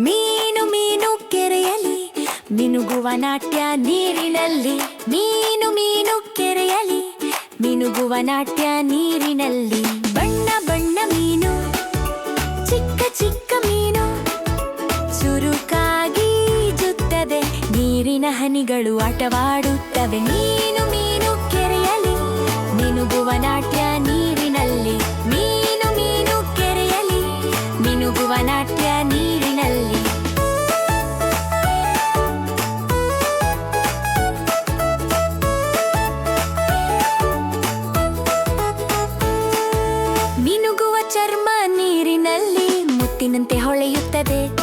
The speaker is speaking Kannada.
ಮೀನು ಮೀನು ಕೆರೆಯಲಿ ಮಿನುಗುವ ನಾಟ್ಯ ನೀರಿನಲ್ಲಿ. ಮೀನು ಮೀನು ಕೆರೆಯಲಿ ಮಿನುಗುವ ನಾಟ್ಯ ನೀರಿನಲ್ಲಿ. ಬಣ್ಣ ಬಣ್ಣ ಮೀನು, ಚಿಕ್ಕ ಚಿಕ್ಕ ಮೀನು, ಚುರುಕಾಗಿ ಈಜುತ್ತದೆ. ನೀರಿನ ಹನಿಗಳು ಆಟವಾಡುತ್ತವೆ. ಮೀನು ಮೀನು ಕೆರೆಯಲಿ ಮಿನುಗುವ ನಾಟ್ಯ ನೀರಿನಲ್ಲಿ. ಮೀನು ಮೀನು ಕೆರೆಯಲಿ ಮಿನುಗುವ ನಾಟ್ಯ ನೀರಿನಲ್ಲಿ. ಮಿನುಗುವ ಚರ್ಮ ನೀರಿನಲ್ಲಿ ಮುತ್ತಿನಂತೆ ಹೊಳೆಯುತ್ತದೆ.